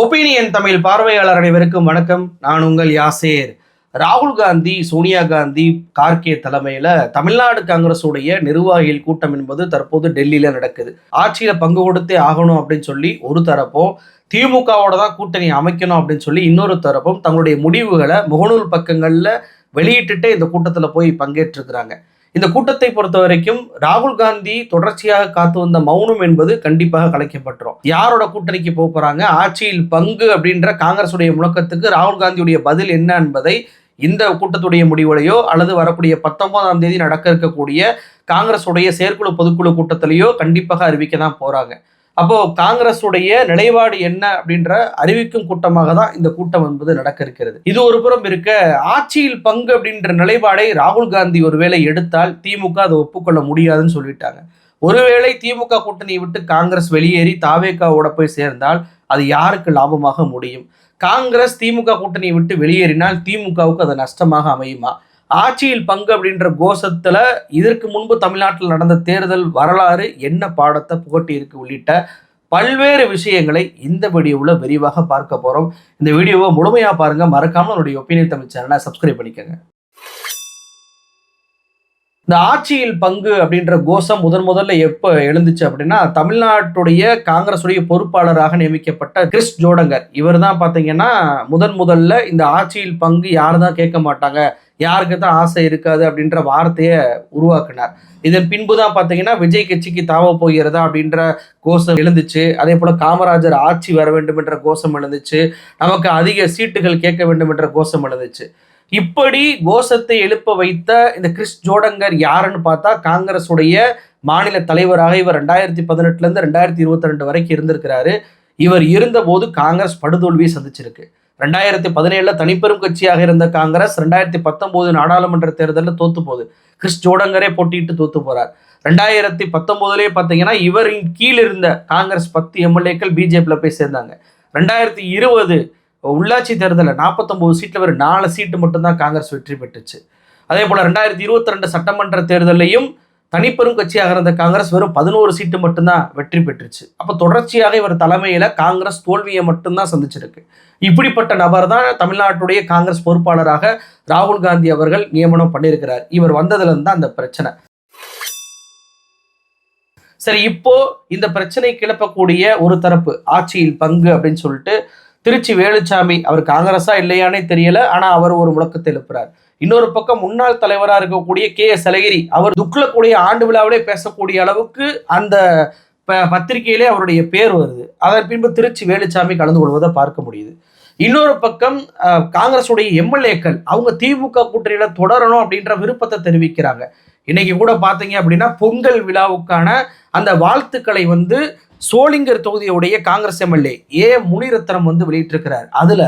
Opinion Tamil பார்வையாளர் அனைவருக்கும் வணக்கம். நான் உங்கள் யாசேர். ராகுல் காந்தி, சோனியா காந்தி, கார்கே தலைமையில தமிழ்நாடு காங்கிரஸுடைய நிர்வாகிகள் கூட்டம் என்பது தற்போது டெல்லியில நடக்குது. ஆட்சியில பங்கு கொடுத்தே ஆகணும் அப்படின்னு சொல்லி ஒரு தரப்பும், திமுகவோட தான் கூட்டணி அமைக்கணும் அப்படின்னு சொல்லி இன்னொரு தரப்பும் தங்களுடைய முடிவுகளை முகநூல் பக்கங்கள்ல வெளியிட்டுட்டே இந்த கூட்டத்துல போய் பங்கேற்றிருக்கிறாங்க. இந்த கூட்டத்தை பொறுத்த வரைக்கும் ராகுல் காந்தி தொடர்ச்சியாக காத்து வந்த மௌனம் என்பது கண்டிப்பாக கலைக்கப்பட்டுரும். யாரோட கூட்டணிக்கு போறாங்க, ஆட்சியில் பங்கு அப்படின்ற காங்கிரசுடைய முழக்கத்துக்கு ராகுல் காந்தியுடைய பதில் என்ன என்பதை இந்த கூட்டத்துடைய முடிவுலையோ அல்லது வரக்கூடிய 19ஆம் தேதி நடக்க இருக்கக்கூடிய காங்கிரசுடைய செயற்குழு பொதுக்குழு கூட்டத்திலேயோ கண்டிப்பாக அறிவிக்க தான் போறாங்க. அப்போ காங்கிரசுடைய நிலைப்பாடு என்ன அப்படின்ற அறிவிக்கும் கூட்டமாக தான் இந்த கூட்டம் என்பது நடக்க இருக்கிறது. இது ஒரு புறம் இருக்க, ஆட்சியில் பங்கு அப்படின்ற நிலைப்பாடை ராகுல் காந்தி ஒருவேளை எடுத்தால் திமுக அதை ஒப்புக்கொள்ள முடியாதுன்னு சொல்லிட்டாங்க. ஒருவேளை திமுக கூட்டணியை விட்டு காங்கிரஸ் வெளியேறி தாவேகாவோட போய் சேர்ந்தால் அது யாருக்கு லாபமாக முடியும்? காங்கிரஸ் திமுக கூட்டணியை விட்டு வெளியேறினால் திமுகவுக்கு அது நஷ்டமாக அமையுமா? ஆட்சியில் பங்கு அப்படின்ற கோஷத்துல இதற்கு முன்பு தமிழ்நாட்டில் நடந்த தேர்தல் வரலாறு என்ன பாடத்தை புகட்டி இருக்கு உள்ளிட்ட பல்வேறு விஷயங்களை இந்த வீடியோவில் விரிவாக பார்க்க போறோம். இந்த வீடியோவை முழுமையா பாருங்க. மறக்காம என்னுடைய ஒப்பீனியன் தமிழ் சேனலை சப்ஸ்கிரைப் பண்ணிக்கோங்க. இந்த ஆட்சியில் பங்கு அப்படின்ற கோஷம் முதல்ல எப்ப எழுந்துச்சு அப்படின்னா, தமிழ்நாட்டுடைய காங்கிரசுடைய பொறுப்பாளராக நியமிக்கப்பட்ட கிறிஸ் ஜோடங்கர் இவர் தான் பாத்தீங்கன்னா முதல்ல இந்த ஆட்சியில் பங்கு யாரு தான் கேட்க மாட்டாங்க, யாருக்கு தான் ஆசை இருக்காது அப்படின்ற வார்த்தையை உருவாக்குனார். இதன் பின்புதான் பாத்தீங்கன்னா விஜய் கட்சிக்கு தாவ போகிறதா அப்படின்ற கோஷம் எழுந்துச்சு. அதே போல காமராஜர் ஆட்சி வர வேண்டும் என்ற கோஷம் எழுந்துச்சு. நமக்கு அதிக சீட்டுகள் கேட்க வேண்டும் என்ற கோஷம் எழுந்துச்சு. இப்படி கோஷத்தை எழுப்ப வைத்த இந்த கிறிஸ் ஜோடங்கர் யாருன்னு பார்த்தா, காங்கிரசுடைய மாநில தலைவராக இவர் 2018 இருந்து 2022 வரைக்கும் இருந்திருக்கிறாரு. இவர் இருந்தபோது காங்கிரஸ் படுதோல்வியை சந்திச்சிருக்கு. 2017 தனிப்பெரும் கட்சியாக இருந்த காங்கிரஸ் 2019 நாடாளுமன்ற தேர்தலில் தோத்து போகுது. கிறிஸ் ஜோடங்கரே போட்டிட்டு தோத்து போறார். 2019 பார்த்தீங்கன்னா இவரின் கீழ் இருந்த காங்கிரஸ் 10 எம்எல்ஏக்கள் பிஜேபியில் போய் சேர்ந்தாங்க. 2020 உள்ளாட்சி தேர்தலில் 49 சீட்டில் ஒரு 4 சீட்டு மட்டும்தான் காங்கிரஸ் வெற்றி பெற்றுச்சு. அதே போல 2022 சட்டமன்ற தேர்தலையும் தனிப்பெரும் கட்சியாக இருந்த காங்கிரஸ் வெறும் 11 சீட்டு மட்டும்தான் வெற்றி பெற்றுச்சு. அப்போ தொடர்ச்சியாக இவர் தலைமையில காங்கிரஸ் தோல்வியை மட்டும்தான் சந்திச்சிருக்கு. இப்படிப்பட்ட நபர் தான் தமிழ்நாட்டுடைய காங்கிரஸ் பொறுப்பாளராக ராகுல் காந்தி அவர்கள் நியமனம் பண்ணியிருக்கிறார். இவர் வந்ததுல இருந்து அந்த பிரச்சனை. சரி, இப்போ இந்த பிரச்சனை கிளப்பக்கூடிய ஒரு தரப்பு ஆட்சியில் பங்கு அப்படின்னு சொல்லிட்டு திருச்சி வேலுச்சாமி, அவர் காங்கிரஸா இல்லையானே தெரியல, ஆனா அவர் ஒரு முழக்கத்தை எழுப்புறார். இன்னொரு பக்கம் முன்னாள் தலைவராக இருக்கக்கூடிய KS அழகிரி, அவர் துக்ளக்குடைய ஆண்டு விழாவிலே பேசக்கூடிய அளவுக்கு அந்த பத்திரிகையிலே அவருடைய பேர் வருது. அதன் பின்பு திருச்சி வேலுச்சாமி கலந்து கொள்வதை பார்க்க முடியுது. இன்னொரு பக்கம் காங்கிரசுடைய எம்எல்ஏக்கள் அவங்க திமுக கூட்டணியில தொடரணும் அப்படின்ற விருப்பத்தை தெரிவிக்கிறாங்க. இன்னைக்கு கூட பாத்தீங்க அப்படின்னா பொங்கல் விழாவுக்கான அந்த வாழ்த்துக்களை சோளிங்கர் தொகுதியுடைய காங்கிரஸ் எம்எல்ஏ முனிரத்னம் வெளியிட்டிருக்கிறார். அதுல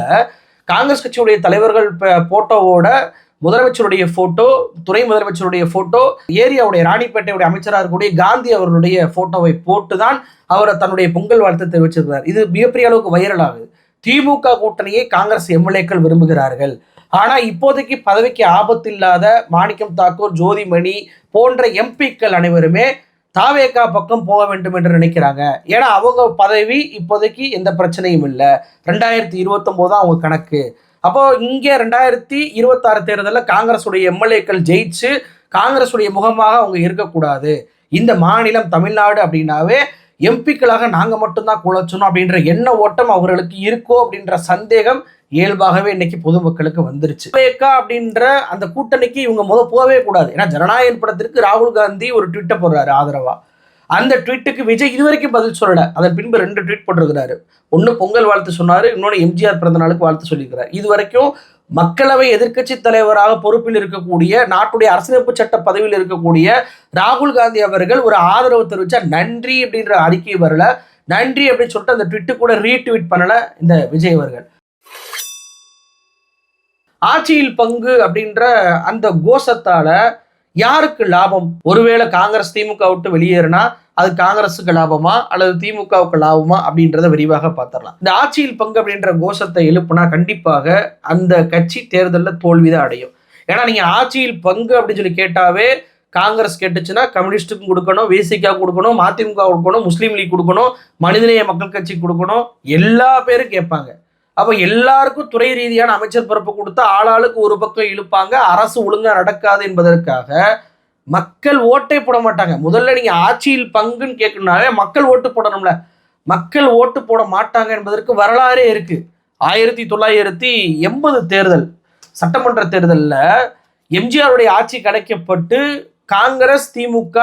காங்கிரஸ் கட்சியுடைய தலைவர்கள் போட்டோவோட முதலமைச்சருடைய போட்டோ, துணை முதலமைச்சருடைய போட்டோ, ஏரியாவுடைய ராணிப்பேட்டையுடைய அமைச்சராக இருக்கக்கூடிய காந்தி அவர்களுடைய போட்டோவை போட்டுதான் அவர் தன்னுடைய பொங்கல் வாழ்த்தை தெரிவிச்சிருக்கிறார். இது மிகப்பெரிய அளவுக்கு வைரல் ஆகுது. திமுக கூட்டணியை காங்கிரஸ் எம்எல்ஏக்கள் விரும்புகிறார்கள். ஆனா இப்போதைக்கு பதவிக்கு ஆபத்து இல்லாத மாணிக்கம் தாக்கூர், ஜோதிமணி போன்ற எம்பிக்கள் அனைவருமே தாவேகா பக்கம் போக வேண்டும் என்று நினைக்கிறாங்க. ஏன்னா அவங்க பதவி இப்போதைக்கு எந்த பிரச்சனையும் இல்லை. 2029 தான் அவங்க கணக்கு. அப்போ இங்க 2026 தேர்தலில் காங்கிரசுடைய எம்எல்ஏக்கள் ஜெயிச்சு காங்கிரசுடைய முகமாக அவங்க இருக்கக்கூடாது. இந்த மாநிலம் தமிழ்நாடு அப்படின்னாவே எம்பிக்களாக நாங்க மட்டும்தான் குலைச்சணும் அப்படின்ற எண்ண ஓட்டம் அவர்களுக்கு இருக்கோ அப்படின்ற சந்தேகம் இயல்பாகவே இன்னைக்கு பொதுமக்களுக்கு வந்துருச்சு. அப்படின்ற அந்த கூட்டணிக்கு இவங்க போகவே கூடாது. ஏன்னா ஜனநாயக படத்திற்கு ராகுல் காந்தி ஒரு ட்வீட்டை போடுறாரு ஆதரவா. அந்த ட்வீட்டுக்கு விஜய் இதுவரைக்கும் பதில் சொல்லல. அதன் பின்பு 2 ட்வீட் போட்டிருக்கிறாரு. ஒன்னு பொங்கல் வாழ்த்து சொன்னாரு, இன்னொன்னு எம்ஜிஆர் பிறந்த நாளுக்கு வாழ்த்து சொல்லியிருக்கிறார். இது வரைக்கும் மக்களவை எதிர்க்கட்சி தலைவராக பொறுப்பில் இருக்கக்கூடிய, நாட்டுடைய அரசியலமைப்பு சட்ட பதவியில் இருக்கக்கூடிய ராகுல் காந்தி அவர்கள் ஒரு ஆதரவு தெரிவிச்சா நன்றி அப்படின்ற அறிக்கை வரல. நன்றி அப்படின்னு சொல்லிட்டு அந்த ட்விட்டு கூட ரீட்வீட் பண்ணல இந்த விஜய் அவர்கள். ஆட்சியில் பங்கு அப்படின்ற அந்த கோஷத்தால யாருக்கு லாபம்? ஒருவேளை காங்கிரஸ் திமுக விட்டு வெளியேறினா அது காங்கிரஸுக்கு லாபமா அல்லது திமுகவுக்கு லாபமா அப்படின்றத விரிவாக பார்த்துடலாம். இந்த ஆட்சியில் பங்கு அப்படின்ற கோஷத்தை எழுப்புனா கண்டிப்பாக அந்த கட்சி தேர்தலில் தோல்விதான் அடையும். ஏன்னா நீங்க ஆட்சியில் பங்கு அப்படின்னு சொல்லி கேட்டாவே காங்கிரஸ் கேட்டுச்சுன்னா கம்யூனிஸ்டுக்கும் கொடுக்கணும், விசிகா கொடுக்கணும், மதிமுக கொடுக்கணும், முஸ்லீம் லீக் கொடுக்கணும், மனிதநேய மக்கள் கட்சி கொடுக்கணும், எல்லா பேரும் கேட்பாங்க. அப்ப எல்லாருக்கும் துறை ரீதியான அமைச்சர் பொறுப்பு கொடுத்தா ஆளாளுக்கு ஒரு பக்கம் இழுப்பாங்க, அரசு ஒழுங்கா நடக்காது என்பதற்காக மக்கள் ஓட்டே போட மாட்டாங்க. முதல்ல நீங்க ஆட்சியில் பங்குன்னு கேட்கணும்னாலே மக்கள் ஓட்டு போடணும்ல. மக்கள் ஓட்டு போட மாட்டாங்க என்பதற்கு வரலாறே இருக்கு. 1980 தேர்தல், சட்டமன்ற தேர்தலில் எம்ஜிஆருடைய ஆட்சி கிடைக்கப்பட்டு காங்கிரஸ் திமுக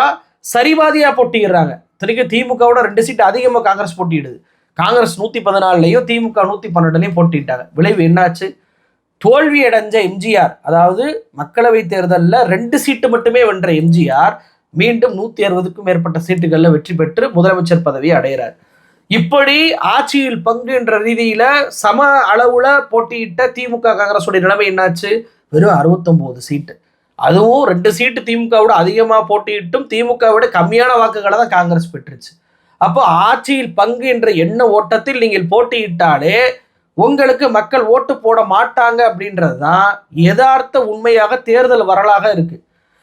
சரிபாதியா போட்டிடுறாங்க. இத்தனைக்கும் திமுகவோட 2 சீட் அதிகமாக காங்கிரஸ் போட்டியிடுது. காங்கிரஸ் 114லையும் திமுக 112லையும் போட்டிட்டாங்க. விளைவு என்னாச்சு? தோல்வி அடைஞ்ச எம்ஜிஆர், அதாவது மக்களவை தேர்தலில் 2 சீட்டு மட்டுமே வென்ற எம்ஜிஆர் மீண்டும் 160க்கும் மேற்பட்ட சீட்டுகளில் வெற்றி பெற்று முதலமைச்சர் பதவியை அடைகிறார். இப்படி ஆட்சியில் பங்கு என்ற ரீதியில சம அளவுல போட்டியிட்ட திமுக காங்கிரஸுடைய நிலைமை என்னாச்சு? வெறும் 69 சீட்டு. அதுவும் 2 சீட்டு திமுகவோட அதிகமாக போட்டியிட்டும் திமுகவோட கம்மியான வாக்குகளை தான் காங்கிரஸ் பெற்றுச்சு. அப்போ ஆட்சியில் பங்கு என்ற எண்ண ஓட்டத்தில் நீங்கள் போட்டியிட்டாலே உங்களுக்கு மக்கள் ஓட்டு போட மாட்டாங்க அப்படின்றது தான் யதார்த்த உண்மையாக தேர்தல் வரலாக இருக்கு.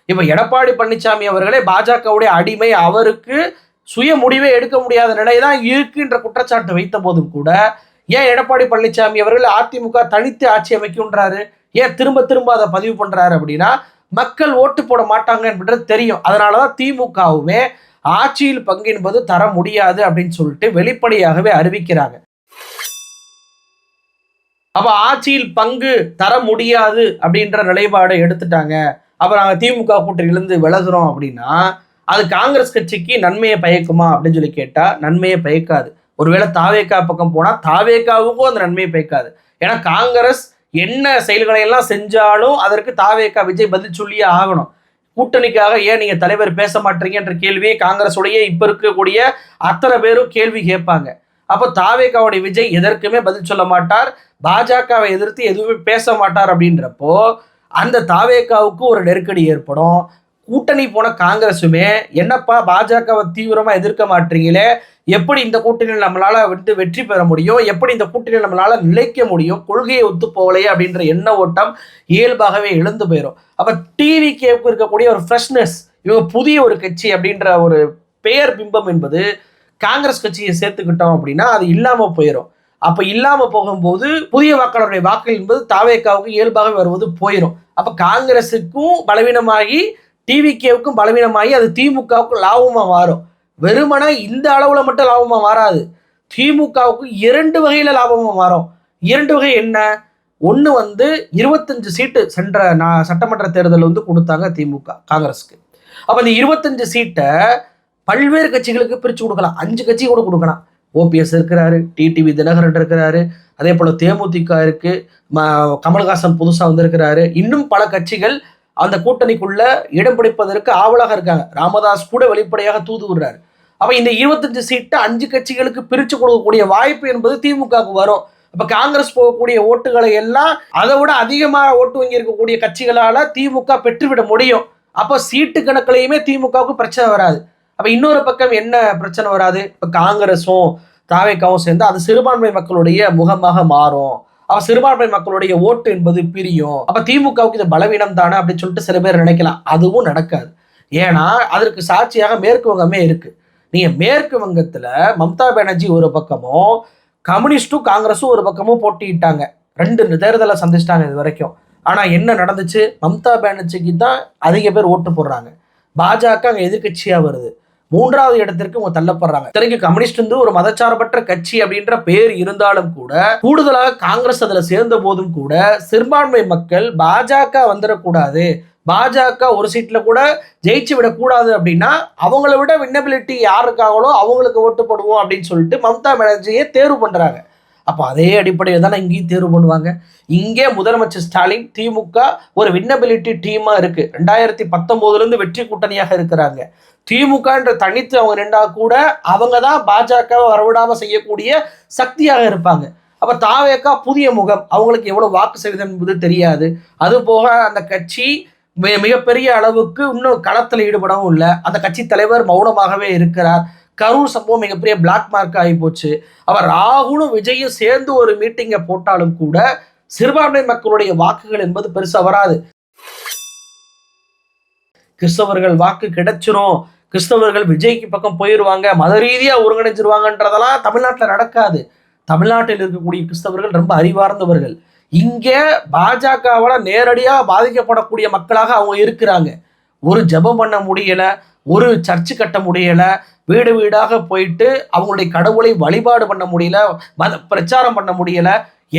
இப்ப எடப்பாடி பழனிசாமி அவர்களே பாஜகவுடைய அடிமை, அவருக்கு சுய முடிவே எடுக்க முடியாத நிலைதான் இருக்குன்ற குற்றச்சாட்டு வைத்த போதும் கூட ஏன் எடப்பாடி பழனிசாமி அவர்கள் அதிமுக தனித்து ஆட்சி அமைக்கின்றாரு? ஏன் திரும்ப திரும்ப அதை பதிவு பண்றாரு அப்படின்னா மக்கள் ஓட்டு போட மாட்டாங்க என்பது தெரியும். அதனாலதான் திமுகவுமே ஆட்சியில் பங்கு என்பது தர முடியாது அப்படின்னு சொல்லிட்டு வெளிப்படையாகவே அறிவிக்கிறாங்க. அப்ப ஆட்சியில் பங்கு தர முடியாது அப்படின்ற நிலைப்பாடை எடுத்துட்டாங்க. அப்ப நாங்க திமுக கூட்டணியிலிருந்து விலகுறோம் அப்படின்னா அது காங்கிரஸ் கட்சிக்கு நன்மையை பயக்குமா அப்படின்னு சொல்லி கேட்டா நன்மையை பயக்காது. ஒருவேளை தாவேகா பக்கம் போனா தாவேகாவுக்கும் அந்த நன்மையை பயக்காது. ஏன்னா காங்கிரஸ் என்ன செயல்களை எல்லாம் செஞ்சாலும் அதற்கு தாவேகா விஜய் பதில் சொல்லியே ஆகணும். கூட்டணிக்காக ஏன் நீங்க தலைவர் பேச மாட்டீங்க என்ற கேள்வியை காங்கிரஸுடைய இப்ப இருக்கக்கூடிய அத்தனை பேரும் கேள்வி கேட்பாங்க. அப்போ தாவேகாவுடைய விஜய் எதற்குமே பதில் சொல்ல மாட்டார், பாஜகவை எதிர்த்து எதுவுமே பேச மாட்டார். அப்படின்றப்போ அந்த தாவேகாவுக்கு ஒரு நெருக்கடி ஏற்படும். கூட்டணி போன காங்கிரஸுமே என்னப்பா பாஜகவை தீவிரமா எதிர்க்க மாட்டீங்களே, எப்படி இந்த கூட்டணியில் நம்மளால வெற்றி பெற முடியும், எப்படி இந்த கூட்டணியில் நம்மளால நிலைக்க முடியும், கொள்கையை ஒத்து போகலையே அப்படின்ற எண்ண ஓட்டம் இயல்பாகவே எழுந்து போயிடும். அப்ப டிவிகேவுக்கு இருக்கக்கூடிய ஒரு ஃப்ரெஷ்னஸ், இவங்க புதிய ஒரு கட்சி அப்படின்ற ஒரு பெயர் பிம்பம் என்பது காங்கிரஸ் கட்சியை சேர்த்துக்கிட்டோம் அப்படின்னா அது இல்லாம போயிடும். அப்ப இல்லாம போகும்போது புதிய வாக்காளருடைய வாக்குகள் என்பது தாவேகாவுக்கு இயல்பாக வருவது போயிடும். அப்ப காங்கிரஸுக்கும் பலவீனமாகி டிவிகேவுக்கும் பலவீனமாகி அது திமுகவுக்கும் லாபமா மாறும். வெறுமன இந்த அளவுல மட்டும் லாபமா மாறாது, திமுகவுக்கு 2 வகையில லாபமா மாறும். 2 வகை என்ன? ஒன்று 25 சீட்டு சென்ற சட்டமன்ற தேர்தல் கொடுத்தாங்க திமுக காங்கிரஸுக்கு. அப்ப இந்த 25 சீட்டை பல்வேறு கட்சிகளுக்கு பிரிச்சு கொடுக்கலாம். 5 கட்சி கூட கொடுக்கலாம். ஓபிஎஸ் இருக்கிறாரு, டிடிவி தினகரன் இருக்கிறாரு, அதே போல தேமுதிக இருக்கு, கமல்ஹாசன் புதுசா வந்திருக்கிறாரு, இன்னும் பல கட்சிகள் அந்த கூட்டணிக்குள்ள இடம் பிடிப்பதற்கு ஆவலாக இருக்காங்க. ராமதாஸ் கூட வெளிப்படையாக தூது விடுறாரு. அப்ப இந்த 25 சீட்டை 5 கட்சிகளுக்கு பிரிச்சு கொடுக்கக்கூடிய வாய்ப்பு என்பது திமுகவுக்கு வரும். அப்ப காங்கிரஸ் போகக்கூடிய ஓட்டுகளை எல்லாம் அதை விட அதிகமாக ஓட்டு வங்கி இருக்கக்கூடிய கட்சிகளால திமுக பெற்றுவிட முடியும். அப்ப சீட்டு கணக்கிலையுமே திமுகவுக்கு பிரச்சனை வராது. அப்ப இன்னொரு பக்கம் என்ன பிரச்சனை வராது? இப்ப காங்கிரஸும் தாவேகாவும் சேர்ந்து அது சிறுபான்மை மக்களுடைய முகமாக மாறும். அப்ப சிறுபான்மை மக்களுடைய ஓட்டு என்பது பிரியும். அப்ப திமுகவுக்கு இது பலவீனம் தானே அப்படின்னு சொல்லிட்டு சில பேர் நினைக்கலாம். அதுவும் நடக்காது. ஏன்னா அதற்கு சாட்சியாக மேற்கு வங்கமே இருக்கு. நீங்க மேற்கு வங்கத்துல மம்தா பானர்ஜி ஒரு பக்கமும் கம்யூனிஸ்டும் காங்கிரஸும் ஒரு பக்கமும் போட்டிட்டாங்க. 2 தேர்தலை சந்திச்சிட்டாங்க இது வரைக்கும். ஆனா என்ன நடந்துச்சு? மம்தா பானர்ஜிக்கு தான் அதிக பேர் ஓட்டு போடுறாங்க. பாஜக அங்க எதிர்கட்சியா வருது. 3வது இடத்திற்கு அவங்க தள்ளப்படுறாங்க. இத்தனைக்கு கம்யூனிஸ்ட் ஒரு மதச்சார்பற்ற கட்சி அப்படின்ற பேர் இருந்தாலும் கூட கூடுதலாக காங்கிரஸ் அதுல சேர்ந்த போதும் கூட சிறுபான்மை மக்கள் பாஜக வந்துடக்கூடாது, பாஜக ஒரு சீட்ல கூட ஜெயிச்சு விடக்கூடாது அப்படின்னா அவங்கள விட வின்னபிலிட்டி யார் இருக்காங்களோ அவங்களுக்கு ஓட்டு போடுவோம் அப்படின்னு சொல்லிட்டு மம்தா பானர்ஜியை தேர்வு பண்றாங்க. அப்போ அதே அடிப்படையில் தானே இங்கேயும் தேர்வு பண்ணுவாங்க. இங்கே முதலமைச்சர் ஸ்டாலின் திமுக ஒரு வின்னபிலிட்டி டீமா இருக்கு. 2019 வெற்றி கூட்டணியாக இருக்கிறாங்க. திமுக என்ற தனித்து அவங்க நின்றா கூட அவங்க தான் பாஜகவை வரவிடாம செய்யக்கூடிய சக்தியாக இருப்பாங்க. அப்ப தாவேகா புதிய முகம், அவங்களுக்கு எவ்வளவு வாக்கு சதவீதம் என்பது தெரியாது. அது போக அந்த கட்சி மிகப்பெரிய அளவுக்கு இன்னும் களத்தில் ஈடுபடவும் இல்லை. அந்த கட்சி தலைவர் மௌனமாகவே இருக்கிறார். கரூர் சம்பவம் மிகப்பெரிய பிளாக் மார்க் ஆகி போச்சு. அவர் ராகுலும் விஜயும் சேர்ந்து ஒரு மீட்டிங்கை போட்டாலும் கூட சிறுபான்மை மக்களுடைய வாக்குகள் என்பது பெருசா வராது. கிறிஸ்தவர்கள் வாக்கு கிடைச்சிரும், கிறிஸ்தவர்கள் விஜய்க்கு பக்கம் போயிடுவாங்க, மத ரீதியா ஒருங்கிணைஞ்சிருவாங்கன்றதெல்லாம் தமிழ்நாட்டில் நடக்காது. தமிழ்நாட்டில் இருக்கக்கூடிய கிறிஸ்தவர்கள் ரொம்ப அறிவார்ந்தவர்கள். இங்கே பாஜகவால நேரடியா பாதிக்கப்படக்கூடிய மக்களாக அவங்க இருக்கிறாங்க. ஒரு ஜெபம் பண்ண முடியல, ஒரு சர்ச்சு கட்ட முடியல, வீடு வீடாக போயிட்டு அவங்களுடைய கடவுளை வழிபாடு பண்ண முடியல, மத பிரச்சாரம் பண்ண முடியல.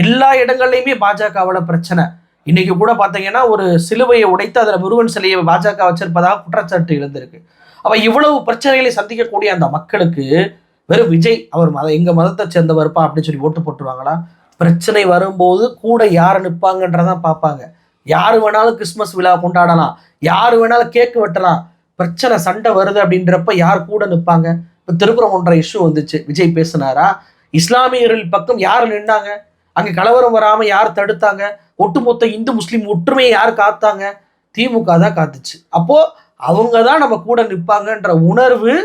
எல்லா இடங்கள்லையுமே பாஜகவோட பிரச்சனை. இன்னைக்கு கூட பார்த்தீங்கன்னா ஒரு சிலுவையை உடைத்து அதில் முருகன் சிலையை பாஜக வச்சிருப்பதாக குற்றச்சாட்டு எழுந்திருக்கு. அப்ப இவ்வளவு பிரச்சனைகளை சந்திக்கக்கூடிய அந்த மக்களுக்கு வெறும் விஜய் அவர் எங்க மதத்தை சேர்ந்தவர்ப்பா அப்படின்னு சொல்லி ஓட்டு போட்டுருவாங்களா? பிரச்சனை வரும்போது கூட யார் நிற்பாங்கன்றதான் பார்ப்பாங்க. யாரு வேணாலும் கிறிஸ்துமஸ் விழா கொண்டாடலாம், யாரு வேணாலும் கேக்கு வெட்டலாம். பிரச்சனை சண்டை வருது அப்படின்றப்ப யார் கூட நிற்பாங்க? இப்போ திருப்பரங்குன்ற இஷ்யூ வந்துச்சு, விஜய் பேசினாரா? இஸ்லாமியர்கள் பக்கம் யார் நின்னாங்க? அங்கே கலவரம் வராமல் யார் தடுத்தாங்க? ஒட்டுமொத்த இந்து முஸ்லீம் ஒற்றுமையை யார் காத்தாங்க? திமுக தான் காத்துச்சு. அப்போ அவங்க தான் நம்ம கூட நிற்பாங்கன்ற உணர்வு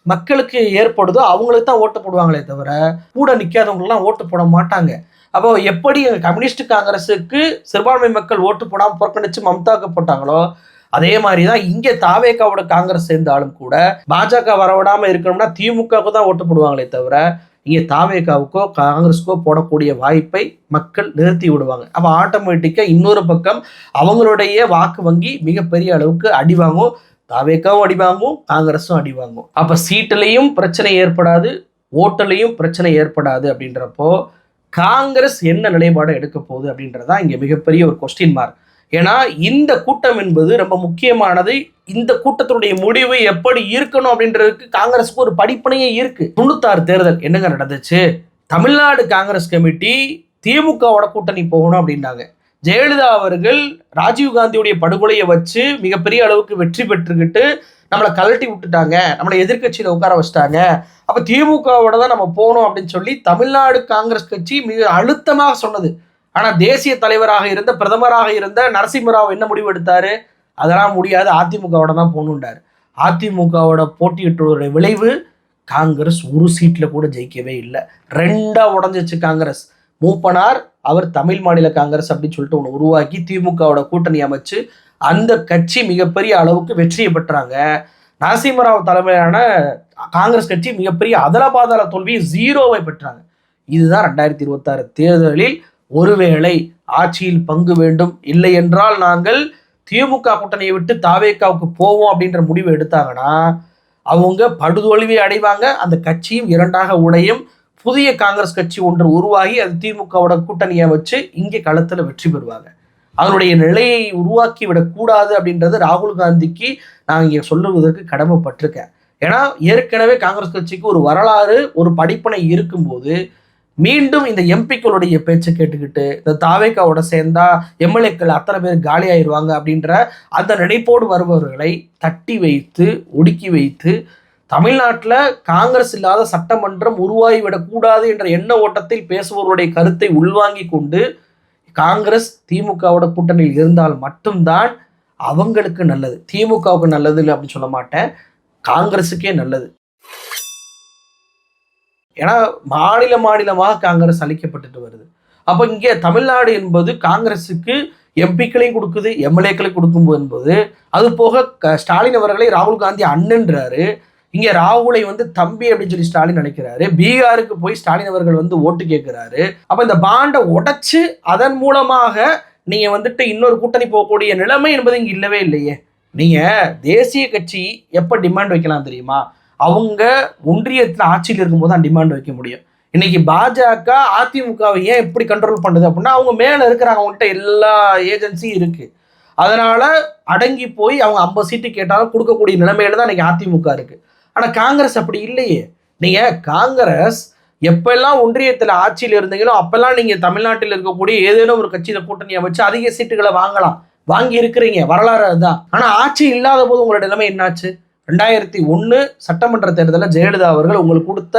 மக்களுக்கு ஏற்படுதோ அவங்களுக்கு தான் ஓட்டு போடுவாங்களே தவிர கூட நிற்காதவங்களெலாம் ஓட்டு போட மாட்டாங்க. அப்போ எப்படி கம்யூனிஸ்ட் காங்கிரஸுக்கு சிறுபான்மை மக்கள் ஓட்டு போடாமல் புறக்கணிச்சு மம்தாக்கு போட்டாங்களோ அதே மாதிரி தான் இங்கே தாவேக்காவோட காங்கிரஸ் சேர்ந்தாலும் கூட பாஜக வரவிடாமல் இருக்கணும்னா திமுகவுக்கு தான் ஓட்டு போடுவாங்களே தவிர இங்கே தாவேக்காவுக்கோ காங்கிரஸுக்கோ போடக்கூடிய வாய்ப்பை மக்கள் நிறுத்தி விடுவாங்க. அப்போ ஆட்டோமேட்டிக்காக இன்னொரு பக்கம் அவங்களுடைய வாக்கு வங்கி மிகப்பெரிய அளவுக்கு அடி வாங்கும். தாவேக்காவும் அடி வாங்கும், காங்கிரஸும் அடி வாங்கும். அப்போ சீட்டுலையும் பிரச்சனை ஏற்படாது, ஓட்டுலையும் பிரச்சனை ஏற்படாது. அப்படின்றப்போ காங்கிரஸ் என்ன நிலைப்பாடு எடுக்க போகுது அப்படின்றதான் இங்கே மிகப்பெரிய ஒரு கொஸ்டின் மார்க். ஏன்னா இந்த கூட்டம் என்பது ரொம்ப முக்கியமானது. இந்த கூட்டத்தினுடைய முடிவு எப்படி இருக்கணும் அப்படின்றதுக்கு காங்கிரஸுக்கு ஒரு படிப்பனையே இருக்கு. 96 தேர்தல் என்னங்க நடந்துச்சு? தமிழ்நாடு காங்கிரஸ் கமிட்டி திமுகவோட கூட்டணி போகணும் அப்படின்னாங்க. ஜெயலலிதா அவர்கள் ராஜீவ்காந்தியுடைய படுகொலையை வச்சு மிகப்பெரிய அளவுக்கு வெற்றி பெற்றுக்கிட்டு நம்மளை கழட்டி விட்டுட்டாங்க, நம்மளை எதிர்கட்சியில உட்கார வச்சுட்டாங்க. அப்ப திமுகவோட தான் நம்ம போகணும் அப்படின்னு சொல்லி தமிழ்நாடு காங்கிரஸ் கட்சி மிக அழுத்தமாக சொன்னது. ஆனா தேசிய தலைவராக இருந்த பிரதமராக இருந்த நரசிம்மராவ் என்ன முடிவு எடுத்தாரு? அதெல்லாம் முடியாது, அதிமுகவோட தான் போகணுன்றாரு. அதிமுகவோட போட்டியிட்டோட விளைவு காங்கிரஸ் ஒரு சீட்ல கூட ஜெயிக்கவே இல்லை. 2ஆ உடஞ்சிச்சு காங்கிரஸ். மூப்பனார் அவர் தமிழ் மாநில காங்கிரஸ் அப்படின்னு சொல்லிட்டு ஒன்று உருவாக்கி திமுகவோட கூட்டணி அமைச்சு அந்த கட்சி மிகப்பெரிய அளவுக்கு வெற்றியை பெற்றாங்க. நரசிம்மராவ் தலைமையிலான காங்கிரஸ் கட்சி மிகப்பெரிய அதலபாதாள தோல்வியை 0வை பெற்றாங்க. இதுதான் 2026 தேர்தலில் ஒருவேளை ஆட்சியில் பங்கு வேண்டும், இல்லை என்றால் நாங்கள் திமுக கூட்டணியை விட்டு தாவேக்காவுக்கு போவோம் அப்படின்ற முடிவு எடுத்தாங்கன்னா அவங்க படுதோல்வி அடைவாங்க. அந்த கட்சியும் 2ஆக உடையும். புதிய காங்கிரஸ் கட்சி ஒன்று உருவாகி அது திமுகவோட கூட்டணியை வச்சு இங்கே களத்தில் வெற்றி பெறுவாங்க. அதனுடைய நிலையை உருவாக்கி விடக்கூடாது அப்படின்றது ராகுல் காந்திக்கு நான் இங்கே சொல்லுவதற்கு கடமைப்பட்டிருக்கேன். ஏன்னா ஏற்கனவே காங்கிரஸ் கட்சிக்கு ஒரு வரலாறு, ஒரு படிப்பனை இருக்கும்போது மீண்டும் இந்த எம்பிக்களுடைய பேச்சை கேட்டுக்கிட்டு இந்த தாவேக்காவோட சேர்ந்தா எம்எல்ஏக்கள் அத்தனை பேர் காலி ஆயிடுவாங்க அப்படின்ற அந்த நினைப்போடு வருபவர்களை தட்டி வைத்து ஒடுக்கி வைத்து தமிழ்நாட்டில் காங்கிரஸ் இல்லாத சட்டமன்றம் உருவாகிவிடக்கூடாது என்ற எண்ண ஓட்டத்தில் பேசுபவருடைய கருத்தை உள்வாங்கி கொண்டு காங்கிரஸ் திமுகவோட கூட்டணியில் இருந்தால் மட்டும்தான் அவங்களுக்கு நல்லது. திமுகவுக்கு நல்லது இல்லை அப்படின்னு சொல்ல மாட்டேன், காங்கிரஸுக்கே நல்லது. ஏன்னா மாநிலமாக காங்கிரஸ் அளிக்கப்பட்டுட்டு வருது. அப்போ இங்கே தமிழ்நாடு என்பது காங்கிரஸுக்கு எம்பிக்களையும் கொடுக்குது, எம்எல்ஏக்களையும் கொடுக்கும் என்பது. அது போக ஸ்டாலின் அவர்களை ராகுல் காந்தி அண்ணன்றாரு. இங்கே ராகுலை தம்பி அப்படின்னு சொல்லி ஸ்டாலின் நினைக்கிறாரு. பீகாருக்கு போய் ஸ்டாலின் அவர்கள் ஓட்டு கேட்கிறாரு. அப்போ இந்த பாண்டை உடைச்சு அதன் மூலமாக நீங்க இன்னொரு கூட்டணி போகக்கூடிய நிலைமை என்பது இங்கே இல்லவே இல்லையே. நீங்க தேசிய கட்சி எப்போ டிமாண்ட் வைக்கலாம் தெரியுமா? அவங்க ஒன்றியத்தில் ஆட்சியில் இருக்கும்போது தான் டிமாண்ட் வைக்க முடியும். இன்னைக்கு பாஜக அதிமுகவை ஏன் எப்படி கண்ட்ரோல் பண்ணுது அப்படின்னா அவங்க மேலே இருக்கிறாங்க, அவங்கள்ட்ட எல்லா ஏஜென்சியும் இருக்கு. அதனால அடங்கி போய் அவங்க 50 சீட்டு கேட்டாலும் கொடுக்கக்கூடிய நிலைமையில தான் இன்னைக்கு அதிமுக இருக்கு. ஆனால் காங்கிரஸ் அப்படி இல்லையே. நீங்க காங்கிரஸ் எப்பெல்லாம் ஒன்றியத்தில் ஆட்சியில் இருந்தீங்களோ அப்பெல்லாம் நீங்க தமிழ்நாட்டில் இருக்கக்கூடிய ஏதேனும் ஒரு கட்சியில கூட்டணி அமைச்சு அதிக சீட்டுகளை வாங்கலாம், வாங்கி இருக்கிறீங்க, வரலாறு அதுதான். ஆனா ஆட்சி இல்லாத போது உங்களோட நிலைமை என்னாச்சு? 2001 சட்டமன்ற தேர்தலில் ஜெயலலிதா அவர்கள் உங்களுக்கு கொடுத்த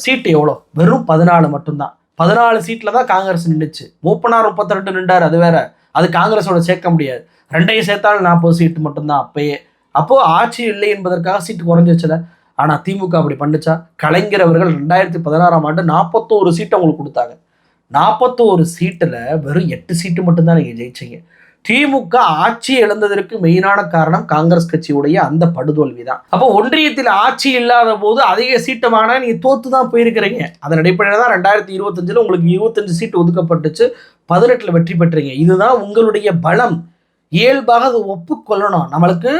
சீட்டு எவ்வளோ? வெறும் 14 மட்டும்தான். 14 சீட்டில் தான் காங்கிரஸ் நின்றுச்சு. மூப்பனார் 32 நின்றார், அது வேற, அது காங்கிரஸோட சேர்க்க முடியாது. 2ஐயும் சேர்த்தாலும் 40 சீட்டு மட்டும்தான் அப்பயே. அப்போ ஆட்சி இல்லை என்பதற்காக சீட்டு குறைஞ்சிச்சுல. ஆனால் திமுக அப்படி பண்ணுச்சா? கலைஞர் அவர்கள் 2016ஆம் ஆண்டு 41 சீட்டு அவங்களுக்கு கொடுத்தாங்க. 41 சீட்டில் வெறும் 8 சீட்டு மட்டும்தான் நீங்கள் ஜெயிச்சிங்க. திமுக ஆட்சி இழந்ததற்கு மெயினான காரணம் காங்கிரஸ் கட்சியுடைய அந்த படுதோல்விதான். அப்போ ஒன்றியத்தில் ஆட்சி இல்லாத போது அதிக சீட்டு வாங்கினா நீங்க தோத்துதான் போயிருக்கிறீங்க. அதன் அடிப்படையில் தான் 2025 உங்களுக்கு 25 சீட்டு ஒதுக்கப்பட்டுச்சு, 18 வெற்றி பெற்றீங்க. இதுதான் உங்களுடைய பலம். இயல்பாக அதை ஒப்புக்கொள்ளணும். நம்மளுக்கு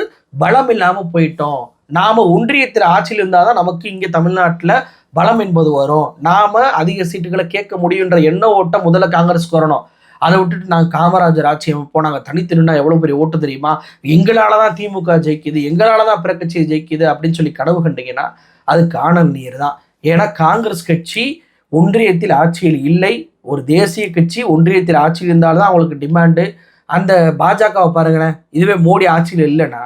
பலம் இல்லாம போயிட்டோம், நாம ஒன்றியத்தில் ஆட்சியில் இருந்தாதான் நமக்கு இங்க தமிழ்நாட்டில் பலம் என்பது வரும், நாம அதிக சீட்டுகளை கேட்க முடியுன்ற எண்ண ஓட்டம் முதல்ல காங்கிரஸ்க்கு வரணும். அதை விட்டுட்டு நாங்கள் காமராஜர் ஆட்சி அமைப்போம், நாங்கள் தனித்திருந்தா எவ்வளோ பெரிய ஓட்டு தெரியுமா, எங்களால் தான் திமுக ஜெயிக்குது, எங்களால் தான் பிற கட்சி ஜெயிக்குது அப்படின்னு சொல்லி கனவு கண்டீங்கன்னா அது காணல் நீர் தான். ஏன்னா காங்கிரஸ் கட்சி ஒன்றியத்தில் ஆட்சியில் இல்லை, ஒரு தேசிய கட்சி ஒன்றியத்தில் ஆட்சியில் இருந்தால்தான் அவங்களுக்கு டிமாண்டு. அந்த பாஜகவை பாருங்களேன், இதுவே மோடி ஆட்சியில் இல்லைன்னா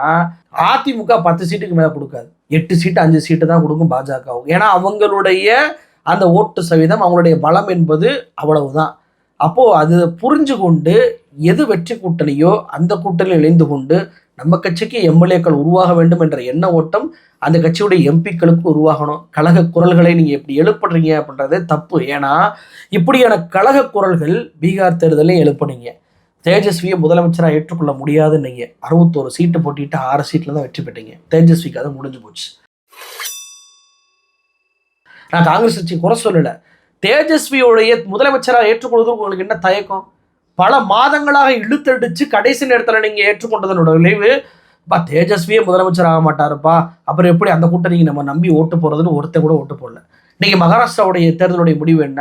அதிமுக 10 சீட்டுக்கு மேலே கொடுக்காது, 8 சீட்டு 5 சீட்டு தான் கொடுக்கும் பாஜகவுக்கு. ஏன்னா அவங்களுடைய அந்த ஓட்டு சதவீதம், அவங்களுடைய பலம் என்பது அவ்வளவுதான். அப்போ அது புரிஞ்சு கொண்டு எது வெற்றி கூட்டணியோ அந்த கூட்டணியில் இணைந்து கொண்டு நம்ம கட்சிக்கு எம்எல்ஏக்கள் உருவாக வேண்டும் என்ற எண்ண ஓட்டம் அந்த கட்சியுடைய எம்பிக்களுக்கு உருவாகணும். கழக குரல்களை நீங்க எப்படி எழுப்புறீங்க அப்படின்றதே தப்பு. ஏன்னா இப்படியான கழக குரல்கள் பீகார் தேர்தலையும் எழுப்புனீங்க. தேஜஸ்வியை முதலமைச்சராக ஏற்றுக்கொள்ள முடியாதுன்னு நீங்க 61 சீட்டு போட்டிட்டு 6 சீட்ல தான் வெற்றி பெற்றீங்க. தேஜஸ்விக்கு அது முடிஞ்சு போச்சு. நான் காங்கிரஸ் கட்சி குறை சொல்லல, தேஜஸ்வியோடைய முதலமைச்சராக ஏற்றுக்கொள்வது உங்களுக்கு என்ன தயக்கம்? பல மாதங்களாக இழுத்தடிச்சு கடைசி நேரத்தில் நீங்க ஏற்றுக்கொண்டதனோட விளைவு தேஜஸ்வியே முதலமைச்சர் ஆக மாட்டாருப்பா, அப்புறம் எப்படி அந்த கூட்டணிக்கு நம்ம நம்பி ஓட்டு போறதுன்னு ஒருத்தர் கூட ஓட்டு போடல. நீங்க மகாராஷ்டிராவுடைய தேர்தலுடைய முடிவு என்ன?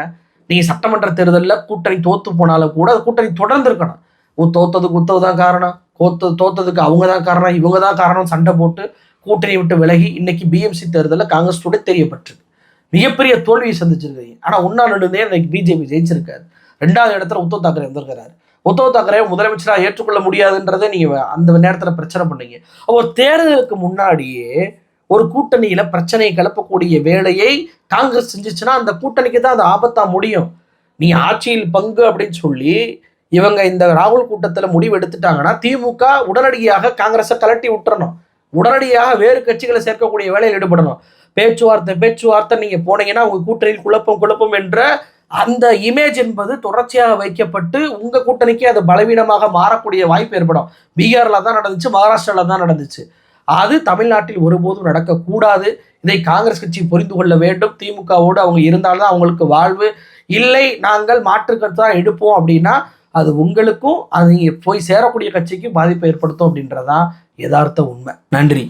நீங்க சட்டமன்ற தேர்தலில் கூட்டணி தோத்து போனாலும் கூட அது கூட்டணி தொடர்ந்து இருக்கணும். தோத்ததுக்கு உத்தவ் தான் காரணம், தோத்ததுக்கு அவங்க தான் காரணம், இவங்க தான் காரணம் சண்டை போட்டு கூட்டணி விட்டு விலகி இன்னைக்கு பிஎம்சி தேர்தலில் காங்கிரஸ் கூட தெரியப்பட்டிருக்கு, மிகப்பெரிய தோல்வியை சந்திச்சிருக்கீங்க. ஆனா உண்ணாநிலையே இன்னைக்கு பிஜேபி ஜெயிச்சிருக்காரு. 2வது இடத்துல உத்தவ் தாக்கரே வந்திருக்கிறாரு. உத்தவ் தாக்கரே முதலமைச்சராக ஏற்றுக்கொள்ள முடியாதுன்றதை நீங்க அந்த நேரத்துல பிரச்சனை பண்ணீங்க. அப்போ தேர்தலுக்கு முன்னாடியே ஒரு கூட்டணியில பிரச்சனையை கிளப்பக்கூடிய வேலையை காங்கிரஸ் செஞ்சிச்சுன்னா அந்த கூட்டணிக்கு தான் அது ஆபத்தா முடியும். நீ ஆட்சியில் பங்கு அப்படின்னு சொல்லி இவங்க இந்த ராகுல் கூட்டத்துல முடிவு எடுத்துட்டாங்கன்னா திமுக உடனடியாக காங்கிரஸை கலட்டி விட்டுறணும், உடனடியாக வேறு கட்சிகளை சேர்க்கக்கூடிய வேலையில் ஈடுபடணும். பேச்சுவார்த்தை நீங்க போனீங்கன்னா உங்க கூட்டணியில் குழப்பம் என்ற அந்த இமேஜ் என்பது தொடர்ச்சியாக வைக்கப்பட்டு உங்க கூட்டணிக்கு அது பலவீனமாக மாறக்கூடிய வாய்ப்பு ஏற்படும். பீகார்ல தான் நடந்துச்சு, மகாராஷ்டிரால தான் நடந்துச்சு. அது தமிழ்நாட்டில் ஒருபோதும் நடக்கக்கூடாது. இதை காங்கிரஸ் கட்சி புரிந்து கொள்ள வேண்டும். திமுகவோடு அவங்க இருந்தால்தான் அவங்களுக்கு வாழ்வு. இல்லை நாங்கள் மாற்று கருத்து தான் எடுப்போம் அப்படின்னா அது உங்களுக்கும் அது போய் சேரக்கூடிய கட்சிக்கும் பாதிப்பை ஏற்படுத்தும் அப்படின்றதான் யதார்த்த உண்மை. நன்றி.